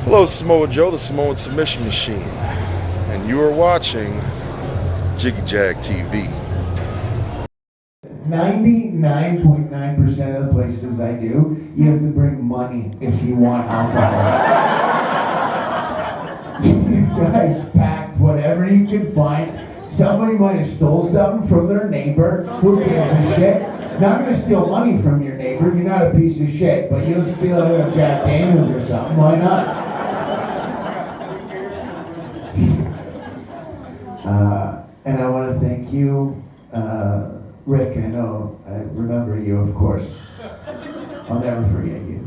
Hello, Samoa Joe, the Samoan Submission Machine, and you are watching Jiggy Jag TV. 99.9% of the places I do, you have to bring money if you want alcohol. You guys packed whatever you can find. Somebody might have stole something from their neighbor. Who gives a shit? Not going to steal money from your neighbor. You're not a piece of shit. But you'll steal a Jack Daniels or something. Why not? And I want to thank you, Rick. I remember you, of course. I'll never forget you.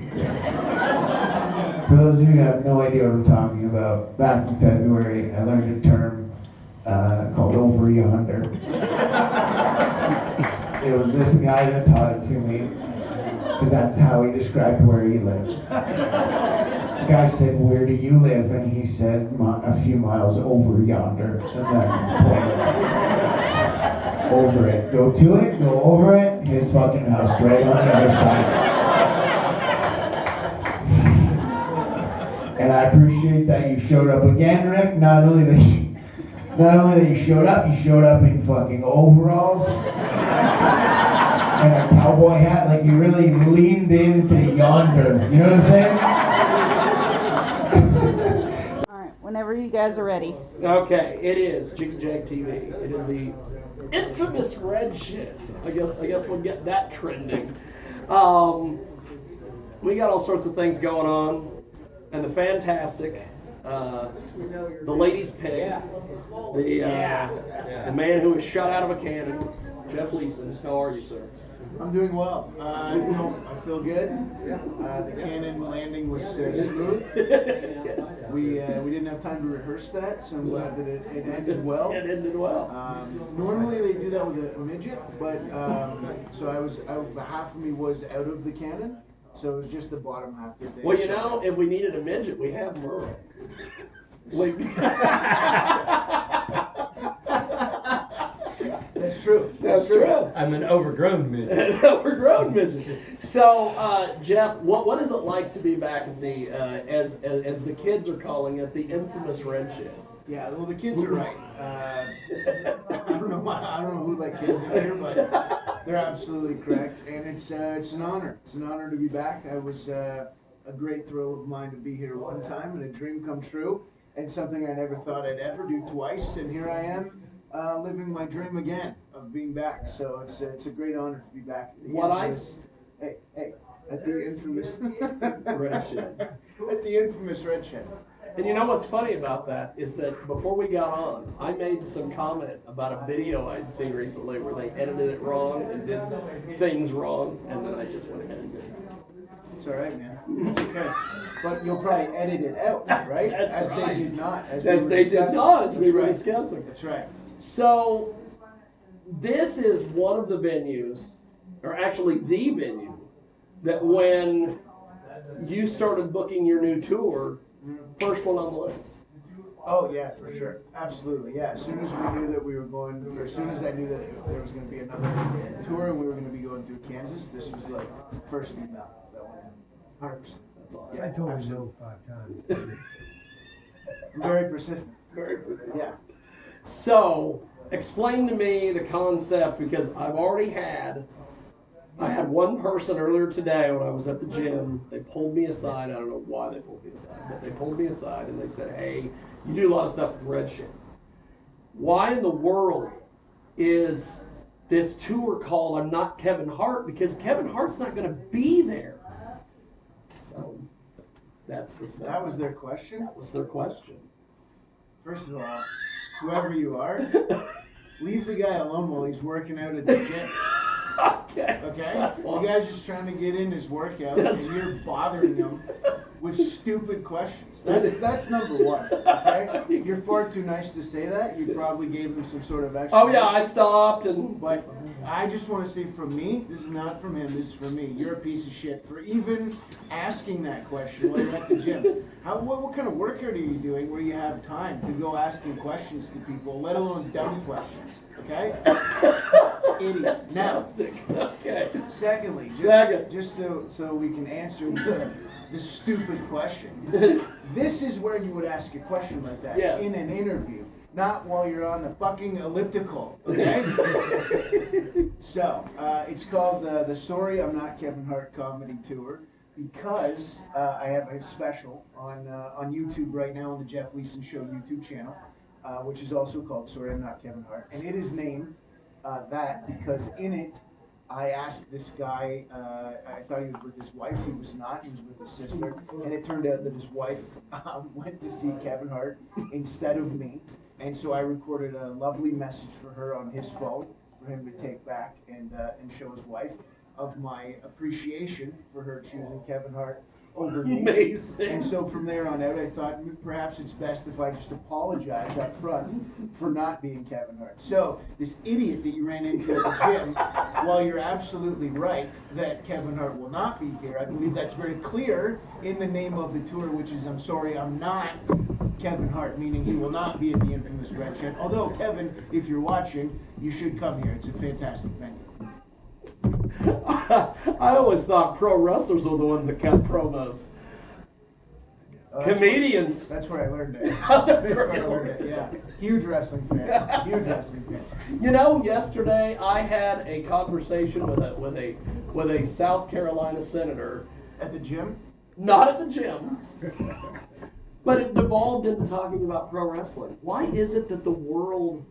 For those of you who have no idea what I'm talking about, back in February, I learned a term called over yonder. It was this guy that taught it to me, because that's how he described where he lives. The guy said, "Where do you live?" And he said, "A few miles over yonder." And then pointed over it. Go to it, go over it, his fucking house right on the other side. And I appreciate that you showed up again, Rick. Not only that you showed up in fucking overalls and a cowboy hat. Like, you really leaned into yonder. You know what I'm saying? All right, whenever you guys are ready. Okay, it is Jiggy Jag TV. It is the infamous red shit. I guess we'll get that trending. We got all sorts of things going on, and the fantastic, the ladies' pig, the man who was shot out of a cannon, Jeff Leeson. How are you, sir? I'm doing well. I feel good. The cannon landing was smooth. Yes. We didn't have time to rehearse that, so I'm glad that it ended well. It ended well. Normally they do that with a midget, but so half of me was out of the cannon, so it was just the bottom half that they. Well, you know, if we needed a midget, we have Merle. That's true. That's true. I'm an overgrown midget. An overgrown midget. So, Jeff, what is it like to be back at the, as the kids are calling it, the infamous red shit? Yeah, well, the kids are right. I don't know who like kids in here, but they're absolutely correct, and it's an honor. It's an honor to be back. I was a great thrill of mine to be here one time, and a dream come true, and something I never thought I'd ever do twice, and here I am. Living my dream again of being back, so it's a great honor to be back. At the infamous Red Shed. At the infamous Red Shed. And you know what's funny about that is that before we got on, I made some comment about a video I'd seen recently where they edited it wrong and did things wrong, and then I just went ahead and did it. It's all right, man. It's okay. But you'll probably edit it out, right? That's right. They did not. As we were discussing. That's right. So, this is one of the venues, or actually the venue, that when you started booking your new tour, first one on the list. Oh yeah, for sure, absolutely, yeah. As soon as we knew that we were going, or as soon as I knew that there was going to be another tour and we were going to be going through Kansas, this was like first email that went 100%. That's awesome. I told him no 5 times. I'm very persistent. Very persistent. Yeah. So, explain to me the concept, because I had one person earlier today when I was at the gym. They pulled me aside. I don't know why they pulled me aside, but they pulled me aside and they said, "Hey, you do a lot of stuff with Red Shit. Why in the world is this tour called I'm Not Kevin Hart? Because Kevin Hart's not going to be there." So that was their question? That was their question. First of all, whoever you are, leave the guy alone while he's working out at the gym. Okay? That's the guy's just trying to get in his workout, and you're bothering him with stupid questions. That's number one. Okay? You're far too nice to say that. You probably gave him some sort of explanation. Oh yeah, I stopped and. But I just want to say, from me, this is not from him. This is from me. You're a piece of shit for even asking that question while you're at the gym. What kind of workout are you doing where you have time to go asking questions to people, let alone dumb questions? Okay? Idiot. Now, okay. Secondly, just so we can answer the stupid question. This is where you would ask a question like that Yes. in an interview, not while you're on the fucking elliptical, okay? So, it's called The Sorry I'm Not Kevin Hart Comedy Tour, because I have a special on YouTube right now on the Jeff Leeson Show YouTube channel, which is also called Sorry I'm Not Kevin Hart, and it is named that because in it, I asked this guy, I thought he was with his wife, he was not, he was with his sister, and it turned out that his wife went to see Kevin Hart instead of me, and so I recorded a lovely message for her on his phone, for him to take back and show his wife of my appreciation for her choosing Kevin Hart over me. Amazing. And so from there on out, I thought perhaps it's best if I just apologize up front for not being Kevin Hart. So this idiot that you ran into at the gym, while you're absolutely right that Kevin Hart will not be here, I believe that's very clear in the name of the tour, which is I'm sorry, I'm not Kevin Hart, meaning he will not be at the infamous Red Shed. Although, Kevin, if you're watching, you should come here. It's a fantastic venue. I always thought pro wrestlers were the ones that cut promos. Comedians. That's where I learned it. That's where where I learned it. Yeah. Huge wrestling fan. Huge wrestling fan. You know, yesterday I had a conversation with a South Carolina senator. At the gym? Not at the gym. But it devolved into talking about pro wrestling. Why is it that the world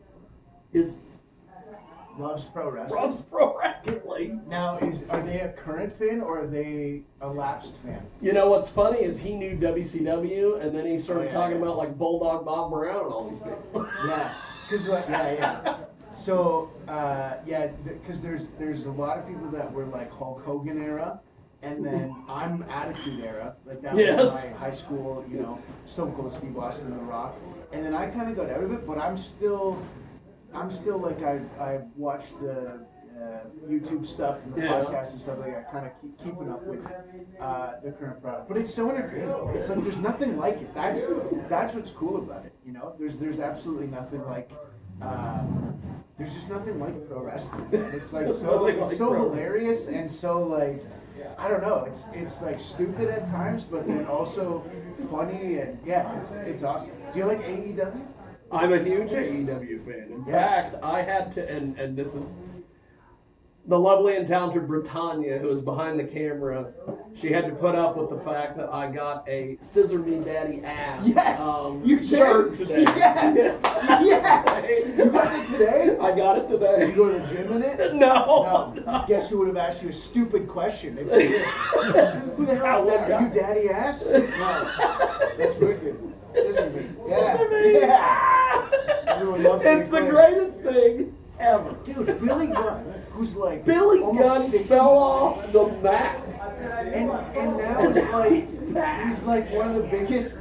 Loves pro wrestling. loves pro wrestling? Now, are they a current fan or are they a lapsed fan? You know what's funny is he knew WCW, and then he started Oh, yeah, talking yeah. about like Bulldog Bob Brown and all these people. Yeah. Cause yeah. So because there's a lot of people that were like Hulk Hogan era, and then I'm Attitude era, like that Yes. was my high school, Stone Cold Steve Austin and The Rock, and then I kind of got out of it, but I'm still like I watched the YouTube stuff and the podcast and stuff like that, kind of keeping up with the current product. But it's so entertaining. It's like there's nothing like it. That's what's cool about it. There's absolutely nothing like. There's just nothing like pro wrestling. It's like so hilarious and so like I don't know. It's like stupid at times, but then also funny and yeah, it's awesome. Do you like AEW? I'm a huge AEW fan. In fact, I had to, and this is the lovely and talented Britannia, who is behind the camera. She had to put up with the fact that I got a Scissor Me Daddy Ass shirt today. Yes! Yes! You got it today? I got it today. Did you go to the gym in it? No. Guess who would have asked you a stupid question if you did? Who the hell is that? Are you Daddy Ass? No. That's wicked. Scissor Me. Scissor Me. Yeah. Everyone loves It's the greatest thing ever. Dude, Billy Gunn, who's like Billy almost Gunn 60, fell off the map. and now it's like he's like one of the biggest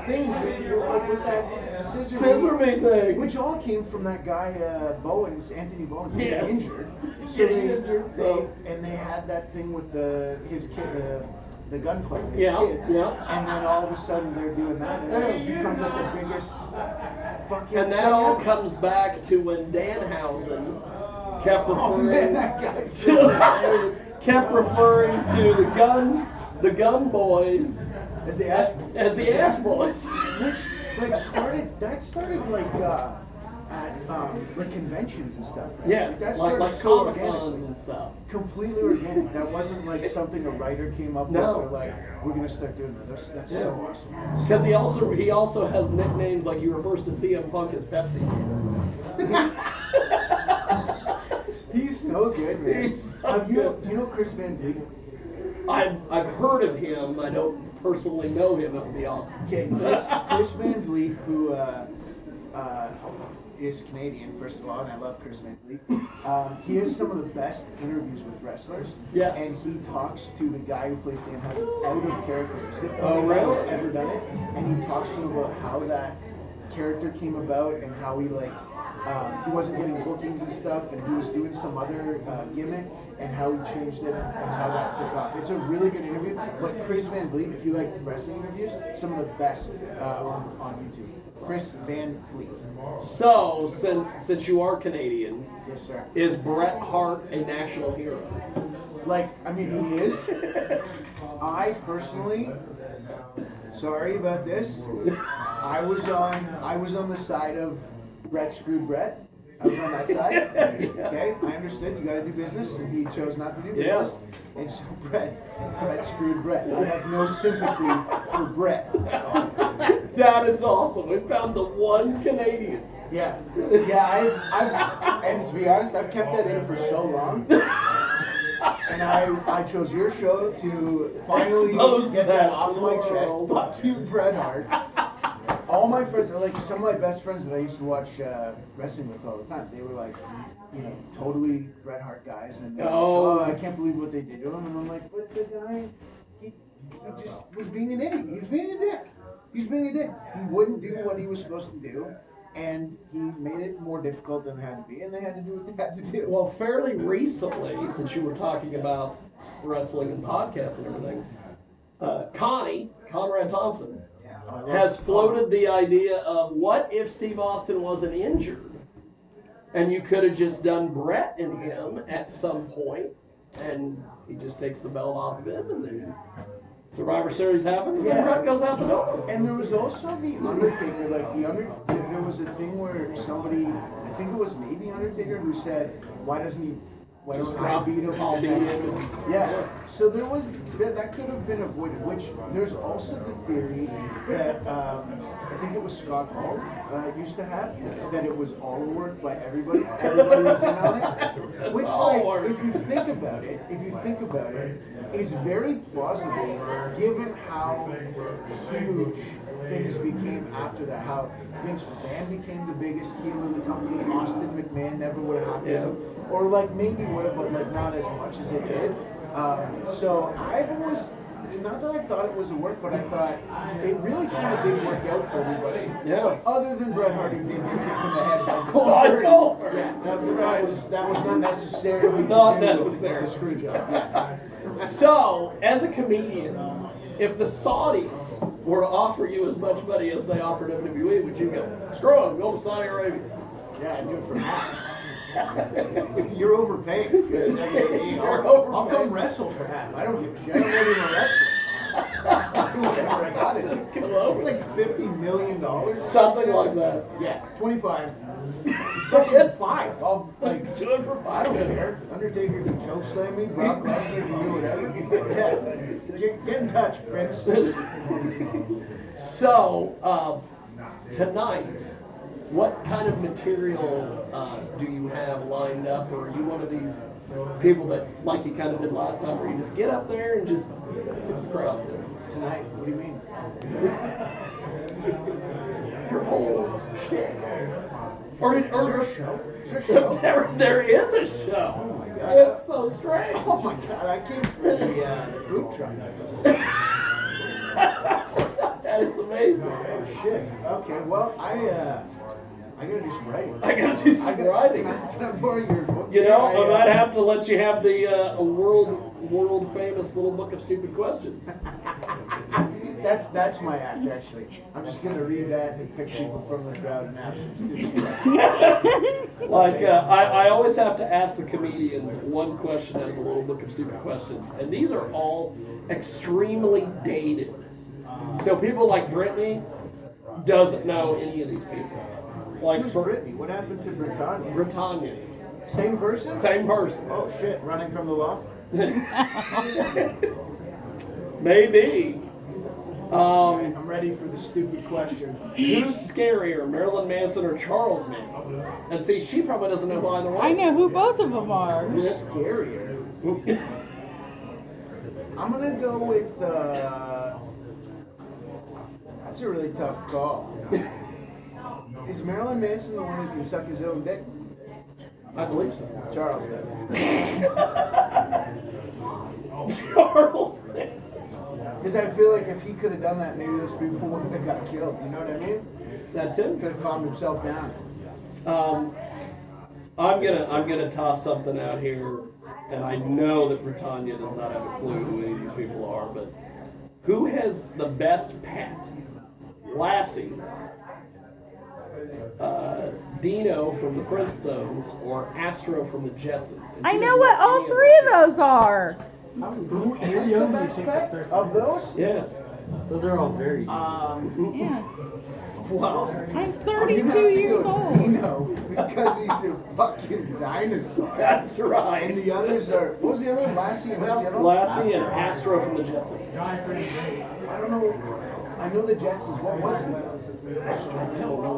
things like with that Scissor Me thing. which all came from that guy Anthony Bowens Yes. getting injured. So Getting injured, so- they had that thing with his kid. The gun club, his Yeah, kids, yeah. and then all of a sudden they're doing that, and it just becomes like the biggest fucking. And that thing all ever. comes back to when Danhausen kept Oh referring man, that guy's so hilarious. kept referring to the gun boys As the ass. as the ass boys. Which started like at like conventions and stuff. Right? Yes, that like started so Comic Cons organically. and stuff. Completely organic. That wasn't like something a writer came up No. with. Or like we're gonna start doing that. That's Yeah. so awesome. Because he also has nicknames like he refers to CM Punk as Pepsi. He's so good, man. He's so Do good. you know Chris Van Vliet? I've heard of him. I don't personally know him. That would be awesome. Okay, Chris Van Vliet, who is Canadian, first of all, and I love Chris Van Vliet. He has some of the best interviews with wrestlers. Yes. And he talks to the guy who plays Dan Housen out of character. He's the Oh, only guy who's really? ever done it. And he talks to him about how that character came about and how he he wasn't getting bookings and stuff, and he was doing some other gimmick, and how he changed it and how that took off. It's a really good interview. But Chris Van Vliet, if you like wrestling interviews, some of the best on YouTube. Chris Van Vliet. So since you are Canadian, Yes, sir. is Bret Hart a national hero? Like, I mean, he is. I personally, sorry about this. I was on the side of Brett screwed Brett. I was on that side. Okay, I understood. You got to do business, and he chose not to do business. And so Brett screwed Brett. I have no sympathy for Brett. That is awesome. We found the one Canadian. Yeah. I've and to be honest, I've kept that in for so long. And I chose your show to finally Expose get that that off to my the chest. world. Fuck you, Bret Hart. All my friends are like, some of my best friends that I used to watch wrestling with all the time. They were like, you know, totally Bret Hart guys, and they're like, oh, I can't believe what they did to him. And I'm like, but the guy, he just was being an idiot. He was being a dick. He was being a dick. He wouldn't do what he was supposed to do. And he made it more difficult than it had to be, and they had to do what they had to do. Well, fairly recently, since you were talking about wrestling and podcasts and everything, Conrad Thompson, has floated the idea of what if Steve Austin wasn't injured, and you could have just done Brett and him at some point, and he just takes the belt off of him, and then Survivor Series happens, and then Brett goes out the door. And there was also the Undertaker, like there was a thing where somebody, I think it was maybe Undertaker, who said, why doesn't I beat him? I'll beat him. Yeah. So there was that could have been avoided. Which there's also the theory that I think it was Scott Hall used to have, that it was all work by everybody. Everybody was in on it. Which, like, if you think about it, is very plausible given how huge things became after that. How Vince McMahon became the biggest heel in the company. Austin McMahon never would have happened. Or like maybe would have, but like not as much as it did. So I've always, not that I thought it was a work, but I thought it really kind of did work out for everybody. Yeah. Other than Bret Hart, who did get kicked in the head by Goldberg. Yeah, that was not necessarily the screw job. Yeah. So, as a comedian, if the Saudis were to offer you as much money as they offered WWE, would you go? Screw them, go to Saudi Arabia. Yeah, I'd do it for half. You're overpaid. I'll come wrestle for half. I don't give a shit. I don't want to wrestle. I'll do whatever I got it. Come over. Like $50 million. Something like that. Yeah, 25. Fucking 5. I'll like Do it for I don't 5 care. Undertaker can choke slam me. Brock Lesnar can do whatever. Yeah. Get in touch, Prince. So, tonight, what kind of material do you have lined up, or are you one of these people that, like you kind of did last time, where you just get up there and just see what the crowd's doing? Tonight? What do you mean? Your whole shit. Is there a show? Is there a show? There is a show. Oh my God. It's so strange. Oh my God, I came for the food truck. That is amazing. Oh shit. Okay, well, I gotta do some writing. I gotta do some writing. Can I borrow your book? You know, I might have to let you have the world famous little book of stupid questions. That's my act, actually. I'm just gonna read that and pick people from the crowd and ask them stupid questions. Like, I always have to ask the comedians one question out of the little book of stupid questions, and these are all extremely dated. So people like Brittany doesn't know any of these people. Like Who's Brittany? What happened to Britannia? Britannia. Same person? Same person. Oh shit, running from the law? Maybe. I'm ready for the stupid question. Who's scarier, Marilyn Manson or Charles Manson? And see, she probably doesn't know either one. I know who both of them are. Who's scarier? I'm gonna go with, that's a really tough call. Is Marilyn Manson the one who can suck his own dick? I believe so. Charles then. Charles. Because I feel like if he could have done that, maybe those people wouldn't have got killed. You know what I mean? That too. Could have calmed himself down. I'm gonna toss something out here, and I know that Britannia does not have a clue who any of these people are, but who has the best pet? Lassie Dino from the Flintstones or Astro from the Jetsons. And I he know doesn't what know all any three of them. those are. Who is the best pet of those? Yes. Those are all very. Yeah. Well, I'm I'm 32 gonna have to years go old. Dino because he's a fucking dinosaur. That's right. And the others are, what was the other one? Lassie and what was the other one? Lassie and Astro from the Jetsons. I don't know. I know the Jetsons. What was he? Was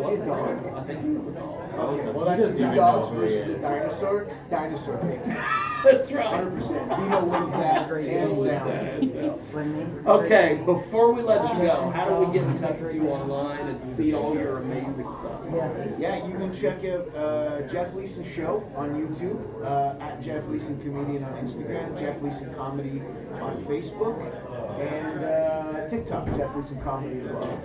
he a dog? I think he was a dog. Okay, well He that's doesn't two even dogs know who he versus a is. dinosaur. Dinosaur takes it. That's right. 100%. Dino wins that hands down. Okay, before we let you go, how do we get in touch with you online and see all your amazing stuff? Yeah, you can check out Jeff Leeson Show on YouTube, at Jeff Leeson Comedian on Instagram, Jeff Leeson Comedy on Facebook, and TikTok, Jeff Leeson Comedy as well.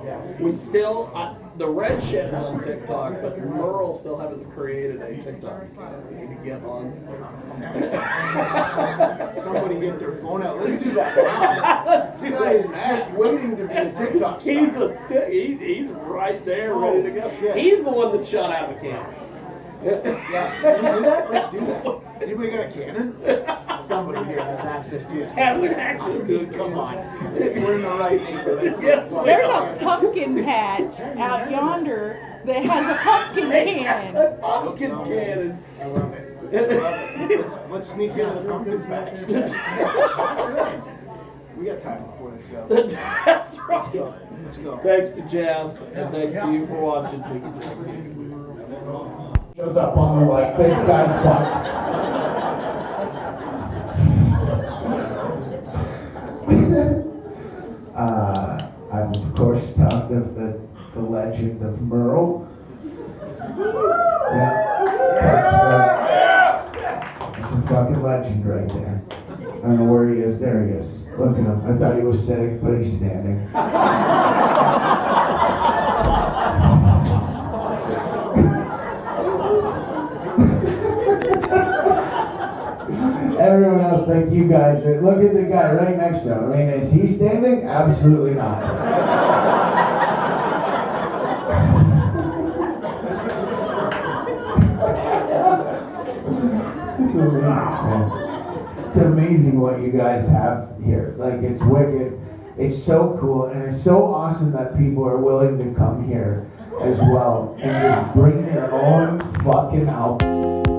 Yeah. We still, the Red Shed is on TikTok, but Merle still haven't created a TikTok account. We need to get on. Somebody get their phone out. Let's do that now. Let's This do guy it is now. just waiting to be a TikTok star. He's right there, ready to go. shit. He's the one that shot out the cannon. Yeah, can you do that? Let's do that. Anybody got a cannon? Somebody here has access to it. Having access to it. Come on. We're in the right neighborhood. Yes, we There's are. a pumpkin patch out yonder that has a pumpkin can. A pumpkin cannon. I love it. I love it. Let's sneak into the pumpkin patch. We got time before the show. That's right. Let's go. Thanks to Jeff, and thanks to you for watching Jiggy Jaguar. Shows up on the right. This guy's fucked. I've of course talked of the legend of Merle. Yeah. It's a fucking legend right there. I don't know where he is. There he is. Look at him. I thought he was sitting, but he's standing. Everyone else, thank you guys. Look at the guy right next to him. I mean, is he standing? Absolutely not. It's amazing, man. It's amazing what you guys have here. Like, it's wicked. It's so cool, and it's so awesome that people are willing to come here as well and just bring their own fucking album.